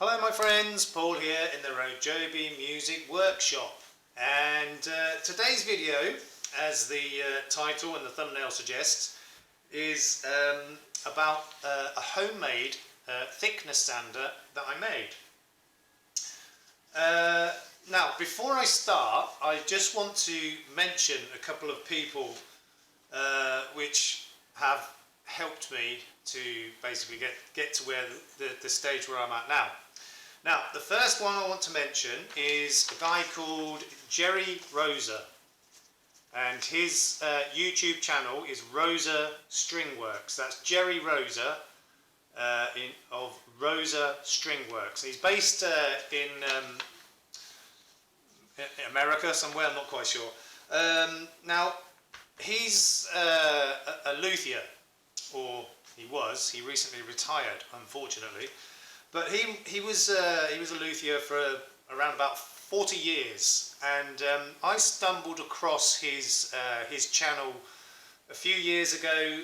Hello my friends, Paul here in the RoJoBe Music Workshop, and today's video, as the title and the thumbnail suggests, is about a homemade thickness sander that I made. Now before I start, I just want to mention a couple of people which have helped me to basically get to where the stage where I'm at now. Now, the first one I want to mention is a guy called Jerry Rosa, and his YouTube channel is Rosa Stringworks. That's Jerry Rosa of Rosa Stringworks. He's based in America somewhere, I'm not quite sure. Now, he's a luthier, or he was. He recently retired, unfortunately. But he was a luthier for around about 40 years, and I stumbled across his channel a few years ago.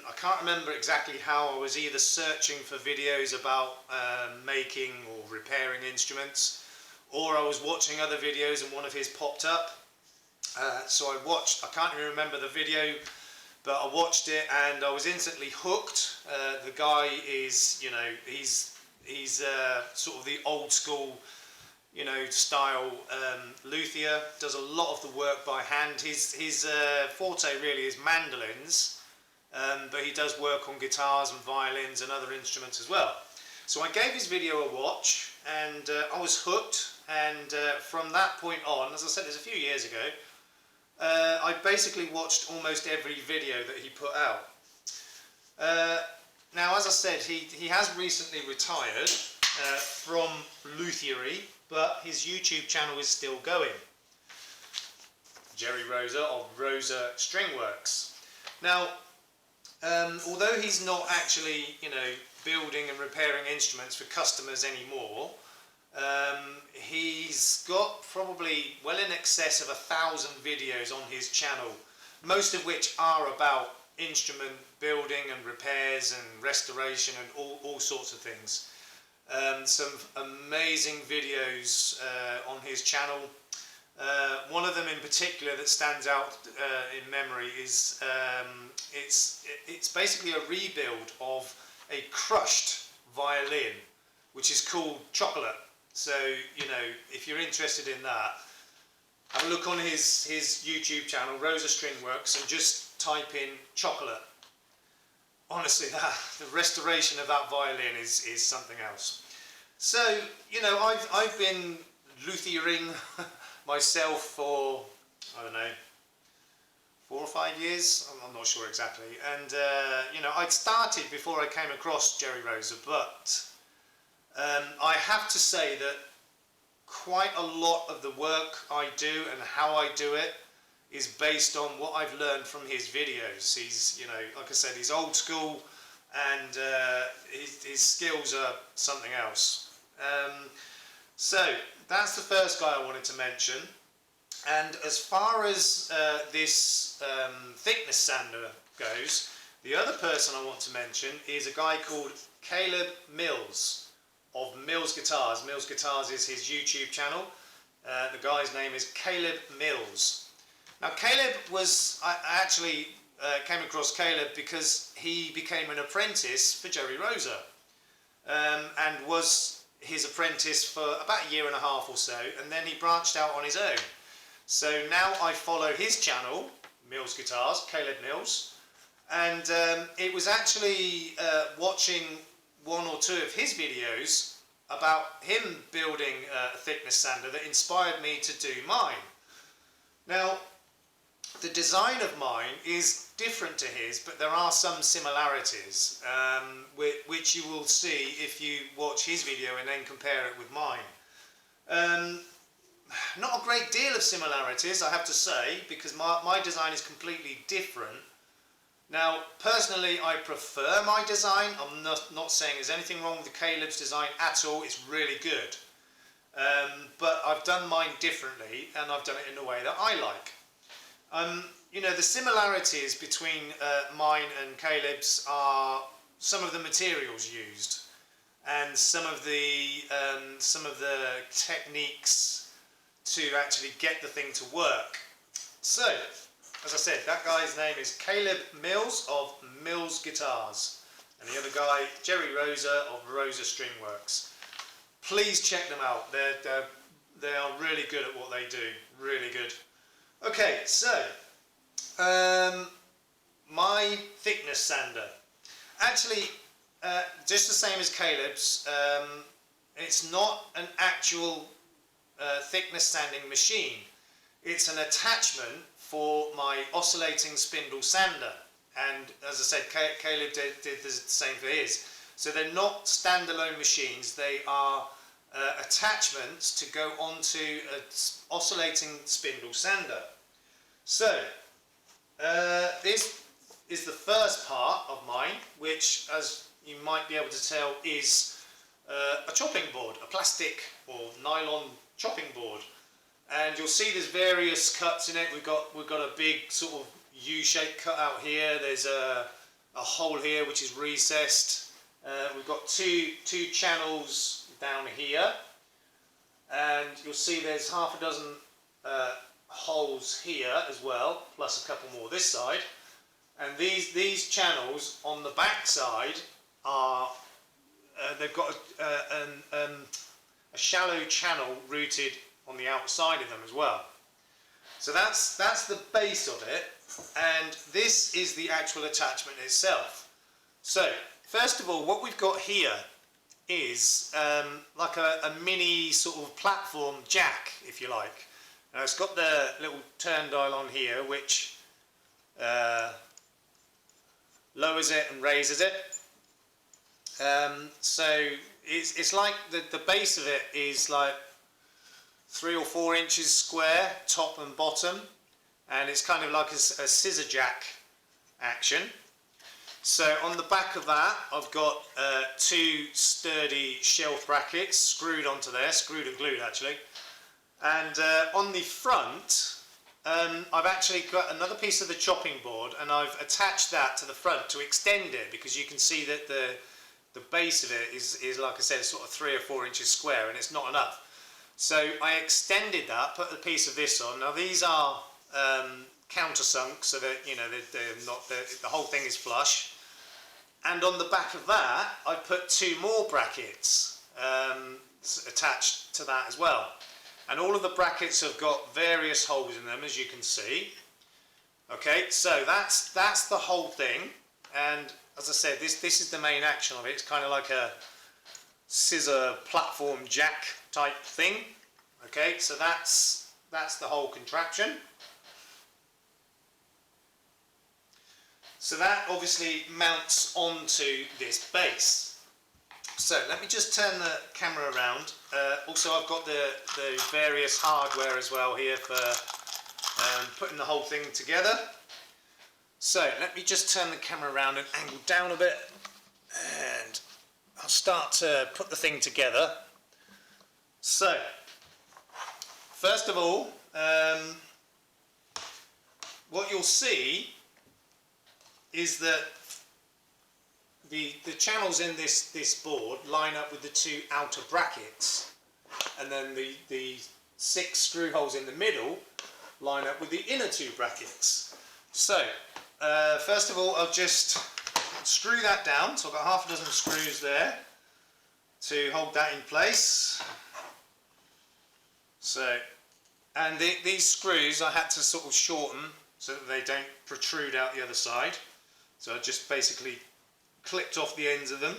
I can't remember exactly how. I was either searching for videos about making or repairing instruments, or I was watching other videos and one of his popped up. So I watched. I can't even remember the video, but I watched it and I was instantly hooked. The guy is, you know, he's sort of the old school, you know, style luthier. Does a lot of the work by hand. His forte really is mandolins, but he does work on guitars and violins and other instruments as well. So I gave his video a watch, and I was hooked. And from that point on, as I said, it was a few years ago, I basically watched almost every video that he put out. Now, as I said, he has recently retired from luthiery, but his YouTube channel is still going. Jerry Rosa of Rosa Stringworks. Now, although he's not actually, you know, building and repairing instruments for customers anymore, he's got probably well in excess of 1,000 videos on his channel, most of which are about instrument building and repairs and restoration and all sorts of things. Some amazing videos on his channel. One of them in particular that stands out in memory is it's basically a rebuild of a crushed violin, which is called Chocolate. So, you know, if you're interested in that, have a look on his YouTube channel, Rosa Stringworks, and just type in Chocolate. Honestly, the restoration of that violin is something else. So, you know, I've been luthiering myself for, I don't know, 4 or 5 years. I'm not sure exactly. And you know, I'd started before I came across Jerry Rosa, but I have to say that quite a lot of the work I do and how I do it is based on what I've learned from his videos. He's, you know, like I said, he's old school, and his skills are something else. So that's the first guy I wanted to mention. And as far as this thickness sander goes, the other person I want to mention is a guy called Caleb Mills of Mills Guitars. Mills Guitars is his YouTube channel. The guy's name is Caleb Mills. Now, Caleb was, I actually came across Caleb because he became an apprentice for Jerry Rosa, and was his apprentice for about 1.5 years or so, and then he branched out on his own. So now I follow his channel, Mills Guitars, Caleb Mills, and it was actually watching 1 or 2 of his videos about him building a thickness sander that inspired me to do mine. Now, the design of mine is different to his, but there are some similarities, which you will see if you watch his video and then compare it with mine. Not a great deal of similarities, I have to say, because my design is completely different. Now, personally, I prefer my design. I'm not saying there's anything wrong with Caleb's design at all. It's really good. But I've done mine differently, and I've done it in a way that I like. You know, the similarities between mine and Caleb's are some of the materials used. and some of the techniques to actually get the thing to work. So, as I said, that guy's name is Caleb Mills of Mills Guitars, and the other guy, Jerry Rosa of Rosa Stringworks. Please check them out. They are really good at what they do. Really good. Okay, so my thickness sander. Actually, just the same as Caleb's. It's not an actual thickness sanding machine. It's an attachment for my oscillating spindle sander. And as I said, Caleb did the same for his. So they're not standalone machines. They are attachments to go onto an oscillating spindle sander. So this is the first part of mine, which, as you might be able to tell, is a chopping board, a plastic or nylon chopping board. And you'll see there's various cuts in it. We've got a big sort of U-shaped cut out here. There's a hole here which is recessed. We've got two channels down here, and you'll see there's half a dozen holes here as well, plus a couple more this side. And these channels on the back side are they've got a shallow channel routed on the outside of them as well. So that's the base of it, and this is the actual attachment itself. So first of all, what we've got here is like a mini sort of platform jack, if you like. Now it's got the little turn dial on here which lowers it and raises it. So it's like the base of it is like 3 or 4 inches square, top and bottom, and it's kind of like a scissor jack action. So on the back of that, I've got 2 sturdy shelf brackets screwed onto there, screwed and glued actually. And on the front, I've actually got another piece of the chopping board, and I've attached that to the front to extend it, because you can see that the base of it is like I said, sort of 3 or 4 inches square, and it's not enough. So I extended that, put a piece of this on. Now these are countersunk, so that they're not, the whole thing is flush. And on the back of that, I put 2 more brackets attached to that as well. And all of the brackets have got various holes in them, as you can see. Okay, so that's the whole thing. And as I said, this is the main action of it. It's kind of like a scissor platform jack type thing. Okay, so that's the whole contraption. So that obviously mounts onto this base. So let me just turn the camera around. Also, I've got the various hardware as well here for putting the whole thing together. So let me just turn the camera around and angle down a bit, and I'll start to put the thing together. So first of all, what you'll see is that the channels in this board line up with the 2 outer brackets, and then the 6 screw holes in the middle line up with the inner 2 brackets. So first of all, I'll just screw that down. So I've got half a dozen screws there to hold that in place. So, and these screws I had to sort of shorten so that they don't protrude out the other side. So I just basically clipped off the ends of them.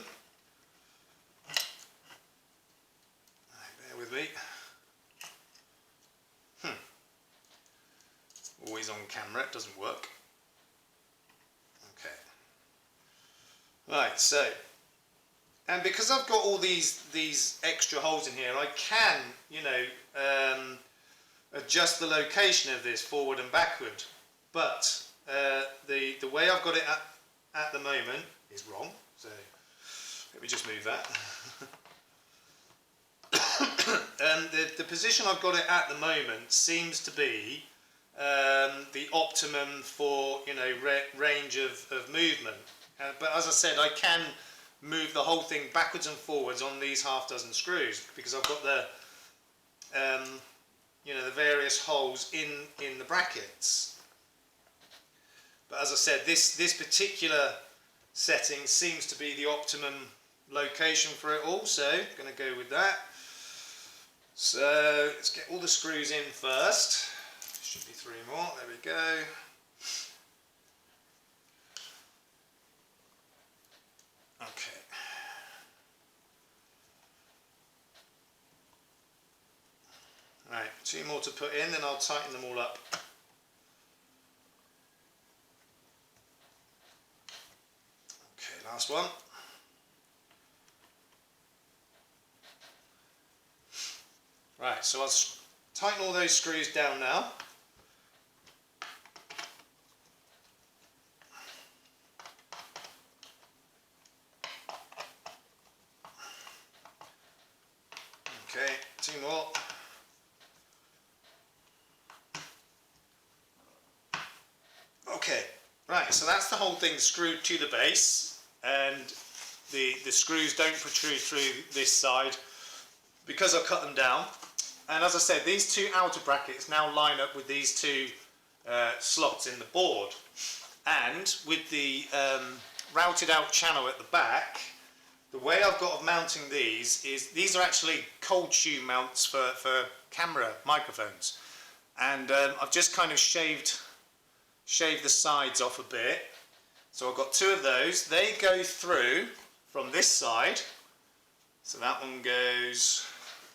Bear with me. Always on camera, it doesn't work. Okay. Right, so, and because I've got all these extra holes in here, I can, adjust the location of this forward and backward. But the way I've got it at the moment is wrong. So let me just move that. The position I've got it at the moment seems to be the optimum for range of movement. But as I said, I can move the whole thing backwards and forwards on these half dozen screws, because I've got the you know, the various holes in the brackets. But as I said, this particular setting seems to be the optimum location for it all, so I'm going to go with that. So let's get all the screws in first. Should be 3 more, there we go. Okay. Right, 2 more to put in, then I'll tighten them all up. Okay, last one. Right, so I'll tighten all those screws down now. Okay, 2 more. Okay, right, so that's the whole thing screwed to the base, and the screws don't protrude through this side because I've cut them down. And as I said, these 2 outer brackets now line up with these 2 slots in the board. And with the routed out channel at the back, the way I've got of mounting these is, these are actually cold tube mounts for camera microphones. And I've just kind of shaved the sides off a bit. So I've got 2 of those. They go through from this side. So that one goes,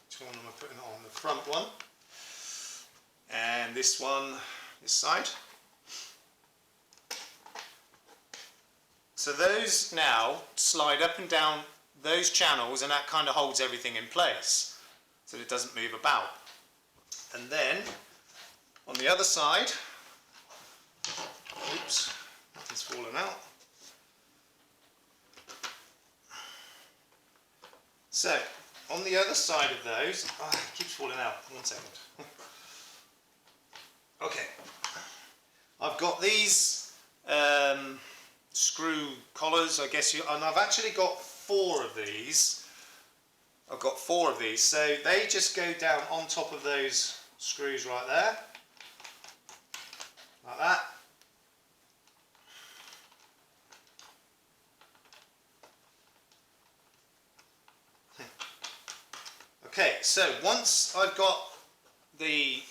which one am I putting on? The front one. And this one, this side. So those now slide up and down those channels, and that kind of holds everything in place so that it doesn't move about. And then on the other side, oops, nothing's fallen out. So on the other side of those, oh, it keeps falling out, 1 second. Okay, I've got these screw collars, I guess, and I've actually got 4 of these. I've got 4 of these, so they just go down on top of those screws right there, like that. Okay, so once I've got the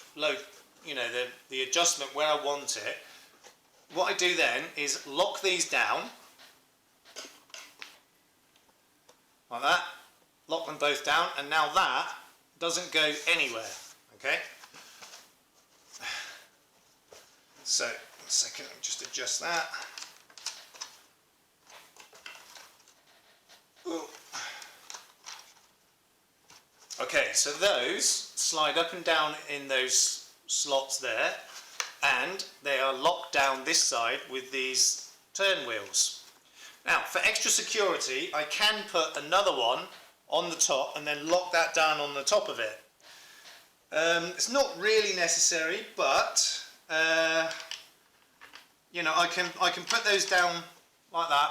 the adjustment where I want it, what I do then is lock these down like that, lock them both down, and now that doesn't go anywhere. Okay, so 1 second, let me just adjust that. Ooh. Okay, so those slide up and down in those slots there, and they are locked down this side with these turn wheels. Now, for extra security, I can put another one on the top and then lock that down on the top of it. It's not really necessary, but you know, I can put those down like that.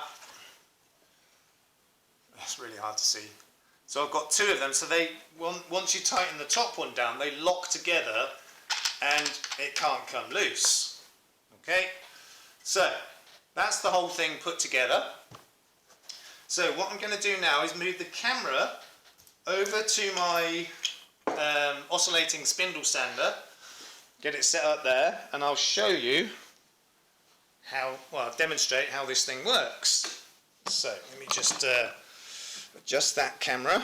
It's really hard to see. So I've got 2 of them, so they, once you tighten the top one down, they lock together and it can't come loose. Okay, so that's the whole thing put together. So what I'm going to do now is move the camera over to my oscillating spindle sander, get it set up there, and I'll show you how, well, I'll demonstrate how this thing works. So let me just adjust that camera.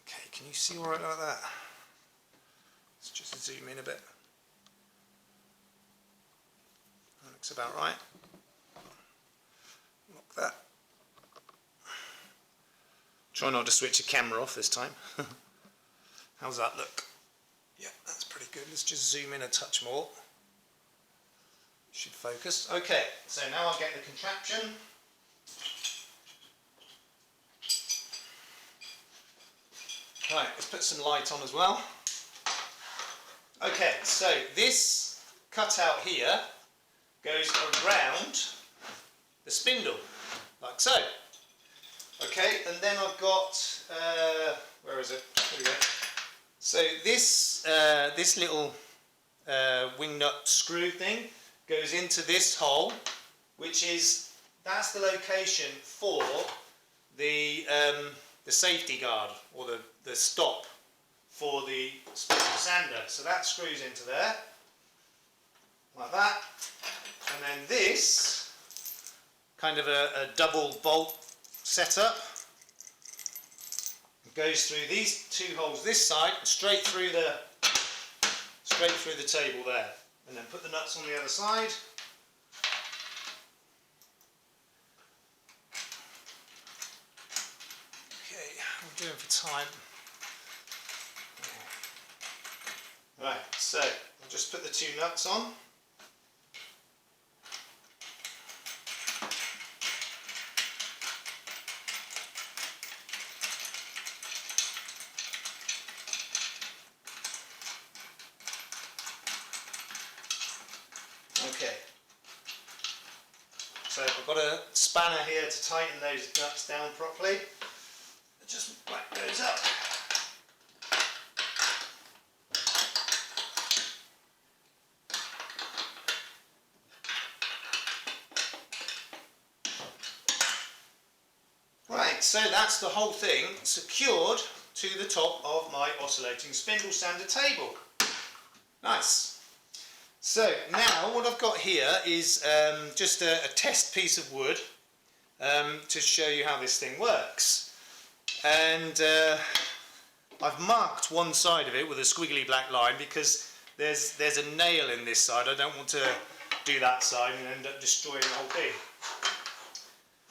Okay, can you see all right like that? Let's just zoom in a bit. That looks about right. Lock that. Try not to switch the camera off this time. How's that look? Yeah, that's pretty good. Let's just zoom in a touch more. Should focus. Okay, so now I'll get the contraption. Right, let's put some light on as well. Okay, so this cutout here goes around the spindle, like so. Okay, and then I've got, where is it? There we go. So this little wing nut screw thing goes into this hole, that's the location for the safety guard, or the stop for the spindle sander. So that screws into there, like that. And then this, kind of a double bolt setup, goes through these two holes this side, straight through the table there. And then put the nuts on the other side. Okay, I'm doing for time. Right, so I'll just put the two nuts on. Okay, so I've got a spanner here to tighten those nuts down properly. Just whack those up. Right, so that's the whole thing secured to the top of my oscillating spindle sander table. Nice. So now what I've got here is just a test piece of wood to show you how this thing works. And I've marked one side of it with a squiggly black line because there's a nail in this side. I don't want to do that side and end up destroying the whole thing.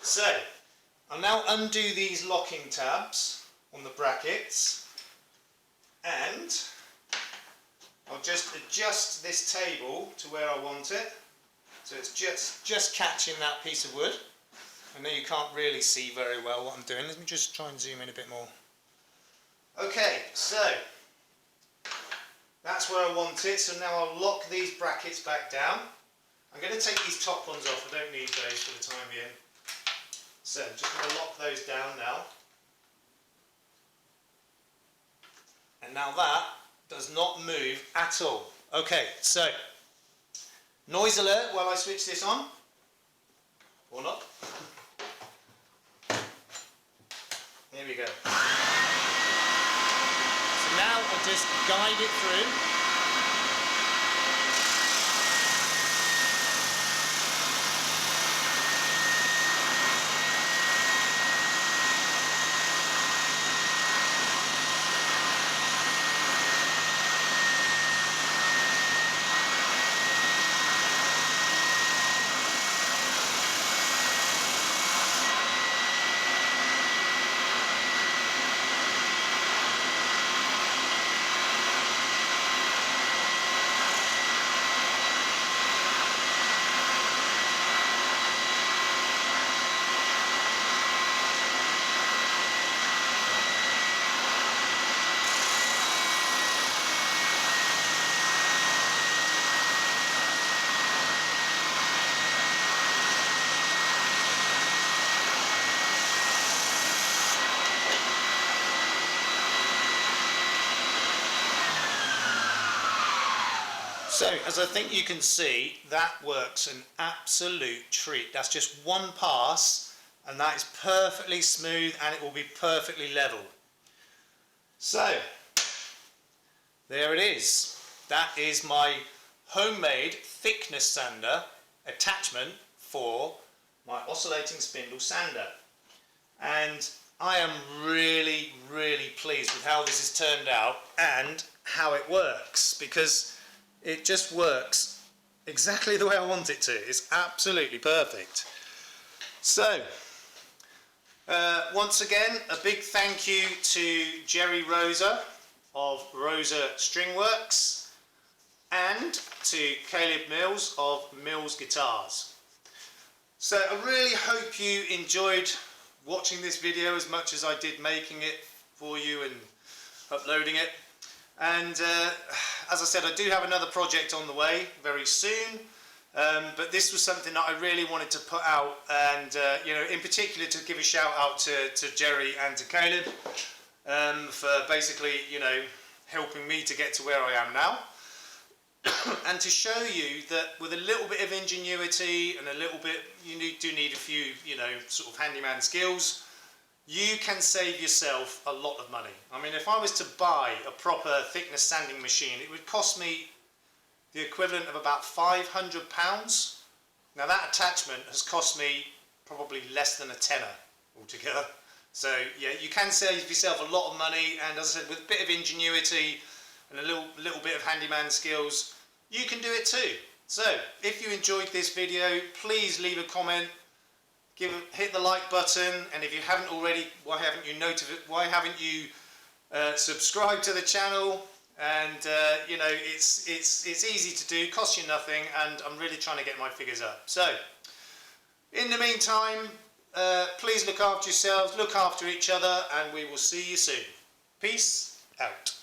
So I'll now undo these locking tabs on the brackets, and I'll just adjust this table to where I want it, so it's just catching that piece of wood. I know you can't really see very well what I'm doing. Let me just try and zoom in a bit more. Okay, so that's where I want it. So now I'll lock these brackets back down. I'm going to take these top ones off. I don't need those for the time being. So I'm just going to lock those down now. And now that does not move at all. Okay, so noise alert while I switch this on, or not. Here we go. So now I'll just guide it through. So, as I think you can see, that works an absolute treat. That's just one pass, and that is perfectly smooth, and it will be perfectly level. So, there it is. That is my homemade thickness sander attachment for my oscillating spindle sander. And I am really, really pleased with how this has turned out and how it works, because it just works exactly the way I want it to. It's absolutely perfect. So, once again, a big thank you to Jerry Rosa of Rosa Stringworks and to Caleb Mills of Mills Guitars. So I really hope you enjoyed watching this video as much as I did making it for you and uploading it. And as I said, I do have another project on the way very soon, But this was something that I really wanted to put out, and you know, in particular to give a shout out to Jerry and to Caleb for basically, you know, helping me to get to where I am now. And to show you that with a little bit of ingenuity and a little bit, do need a few, you know, sort of handyman skills, you can save yourself a lot of money. I mean, if I was to buy a proper thickness sanding machine, it would cost me the equivalent of about £500. Now that attachment has cost me probably less than a tenner altogether. So yeah, you can save yourself a lot of money, and as I said, with a bit of ingenuity and a little bit of handyman skills, you can do it too. So if you enjoyed this video, please leave a comment, hit the like button, and if you haven't already, why haven't you subscribed to the channel? And you know, it's easy to do, costs you nothing, and I'm really trying to get my figures up. So in the meantime, please look after yourselves, look after each other, and we will see you soon. Peace out.